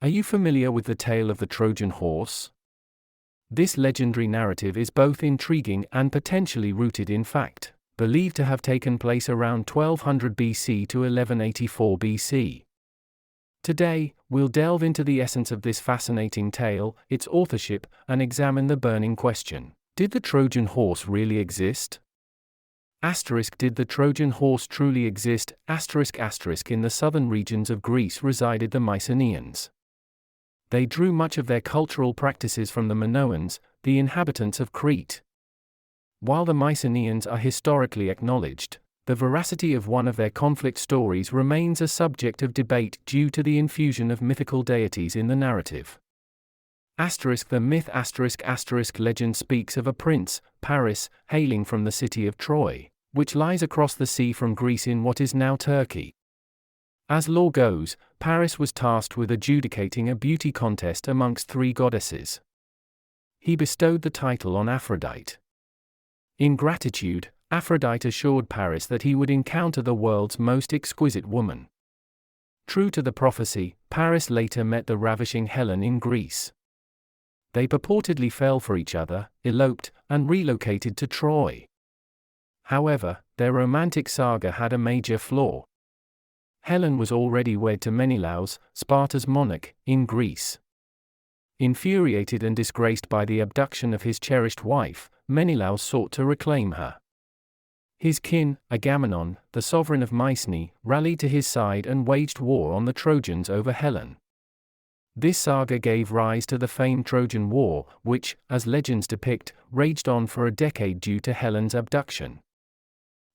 Are you familiar with the tale of the Trojan Horse? This legendary narrative is both intriguing and potentially rooted in fact, believed to have taken place around 1200 BC to 1184 BC. Today, we'll delve into the essence of this fascinating tale, its authorship, and examine the burning question: did the Trojan horse really exist? Did the Trojan horse truly exist? In the southern regions of Greece resided the Mycenaeans. They drew much of their cultural practices from the Minoans, the inhabitants of Crete. While the Mycenaeans are historically acknowledged, the veracity of one of their conflict stories remains a subject of debate due to the infusion of mythical deities in the narrative. The myth legend speaks of a prince, Paris, hailing from the city of Troy, which lies across the sea from Greece in what is now Turkey. As lore goes, Paris was tasked with adjudicating a beauty contest amongst three goddesses. He bestowed the title on Aphrodite. In gratitude, Aphrodite assured Paris that he would encounter the world's most exquisite woman. True to the prophecy, Paris later met the ravishing Helen in Greece. They purportedly fell for each other, eloped, and relocated to Troy. However, their romantic saga had a major flaw. Helen was already wed to Menelaus, Sparta's monarch, in Greece. Infuriated and disgraced by the abduction of his cherished wife, Menelaus sought to reclaim her. His kin, Agamemnon, the sovereign of Mycenae, rallied to his side and waged war on the Trojans over Helen. This saga gave rise to the famed Trojan War, which, as legends depict, raged on for a decade due to Helen's abduction.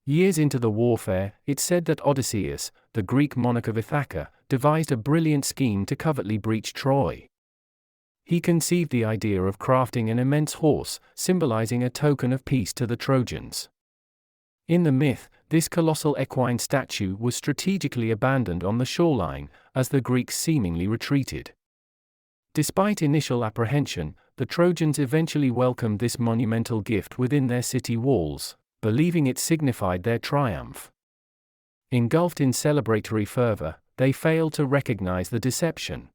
Years into the warfare, it's said that Odysseus, the Greek monarch of Ithaca, devised a brilliant scheme to covertly breach Troy. He conceived the idea of crafting an immense horse, symbolizing a token of peace to the Trojans. In the myth, this colossal equine statue was strategically abandoned on the shoreline, as the Greeks seemingly retreated. Despite initial apprehension, the Trojans eventually welcomed this monumental gift within their city walls, believing it signified their triumph. Engulfed in celebratory fervor, they failed to recognize the deception.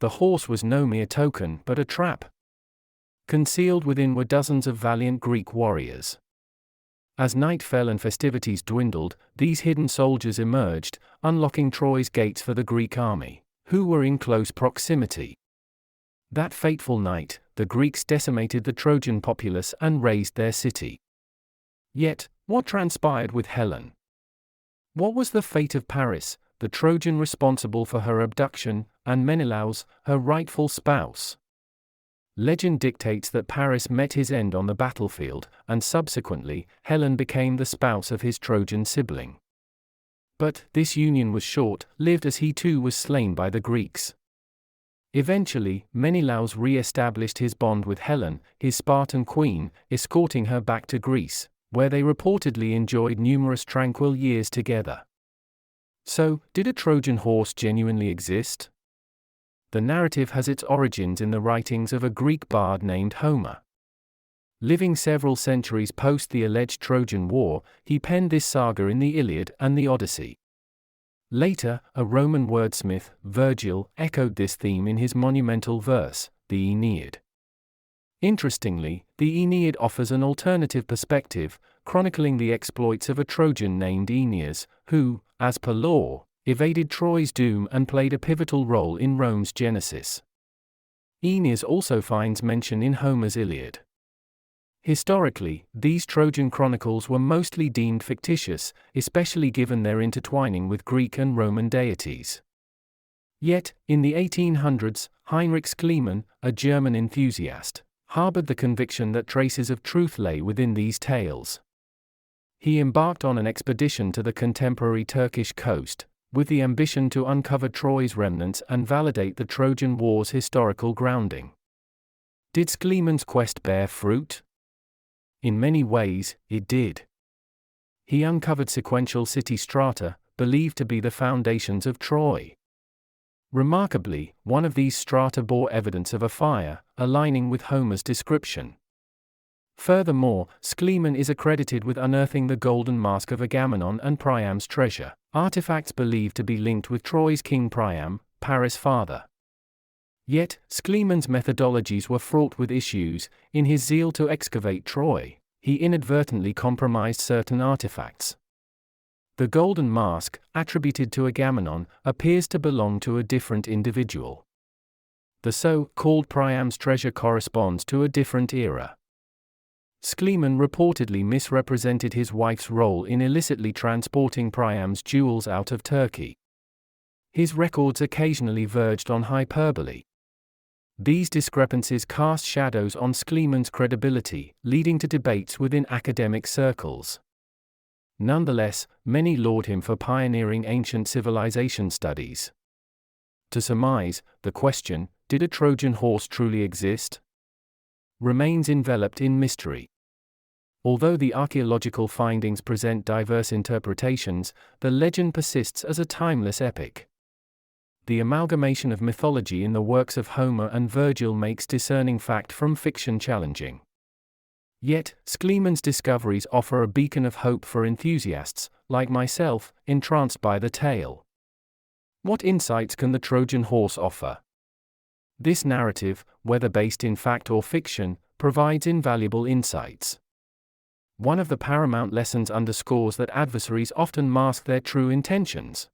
The horse was no mere token but a trap. Concealed within were dozens of valiant Greek warriors. As night fell and festivities dwindled, these hidden soldiers emerged, unlocking Troy's gates for the Greek army, who were in close proximity. That fateful night, the Greeks decimated the Trojan populace and razed their city. Yet, what transpired with Helen? What was the fate of Paris, the Trojan responsible for her abduction, and Menelaus, her rightful spouse? Legend dictates that Paris met his end on the battlefield, and subsequently, Helen became the spouse of his Trojan sibling. But this union was short-lived as he too was slain by the Greeks. Eventually, Menelaus re-established his bond with Helen, his Spartan queen, escorting her back to Greece, where they reportedly enjoyed numerous tranquil years together. So, did a Trojan horse genuinely exist? The narrative has its origins in the writings of a Greek bard named Homer. Living several centuries post the alleged Trojan War, he penned this saga in the Iliad and the Odyssey. Later, a Roman wordsmith, Virgil, echoed this theme in his monumental verse, the Aeneid. Interestingly, the Aeneid offers an alternative perspective, chronicling the exploits of a Trojan named Aeneas, who, as per lore, evaded Troy's doom and played a pivotal role in Rome's genesis. Aeneas also finds mention in Homer's Iliad. Historically, these Trojan chronicles were mostly deemed fictitious, especially given their intertwining with Greek and Roman deities. Yet, in the 1800s, Heinrich Schliemann, a German enthusiast, harbored the conviction that traces of truth lay within these tales. He embarked on an expedition to the contemporary Turkish coast, with the ambition to uncover Troy's remnants and validate the Trojan War's historical grounding. Did Schliemann's quest bear fruit? In many ways, it did. He uncovered sequential city strata, believed to be the foundations of Troy. Remarkably, one of these strata bore evidence of a fire, aligning with Homer's description. Furthermore, Schliemann is accredited with unearthing the golden mask of Agamemnon and Priam's treasure, artifacts believed to be linked with Troy's king Priam, Paris' father. Yet, Schlieman's methodologies were fraught with issues. In his zeal to excavate Troy, he inadvertently compromised certain artifacts. The golden mask, attributed to Agamemnon, appears to belong to a different individual. The so-called Priam's treasure corresponds to a different era. Schliemann reportedly misrepresented his wife's role in illicitly transporting Priam's jewels out of Turkey. His records occasionally verged on hyperbole. These discrepancies cast shadows on Schliemann's credibility, leading to debates within academic circles. Nonetheless, many laud him for pioneering ancient civilization studies. To surmise, the question, did a Trojan horse truly exist? Remains enveloped in mystery. Although the archaeological findings present diverse interpretations, the legend persists as a timeless epic. The amalgamation of mythology in the works of Homer and Virgil makes discerning fact from fiction challenging. Yet, Schliemann's discoveries offer a beacon of hope for enthusiasts, like myself, entranced by the tale. What insights can the Trojan horse offer? This narrative, whether based in fact or fiction, provides invaluable insights. One of the paramount lessons underscores that adversaries often mask their true intentions.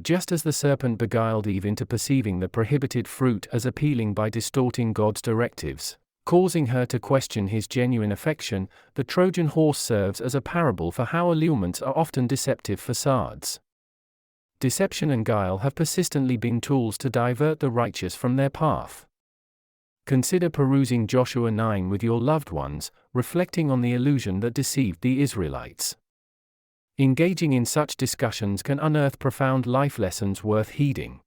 Just as the serpent beguiled Eve into perceiving the prohibited fruit as appealing by distorting God's directives, causing her to question his genuine affection, the Trojan horse serves as a parable for how allurements are often deceptive facades. Deception and guile have persistently been tools to divert the righteous from their path. Consider perusing Joshua 9 with your loved ones, reflecting on the illusion that deceived the Israelites. Engaging in such discussions can unearth profound life lessons worth heeding.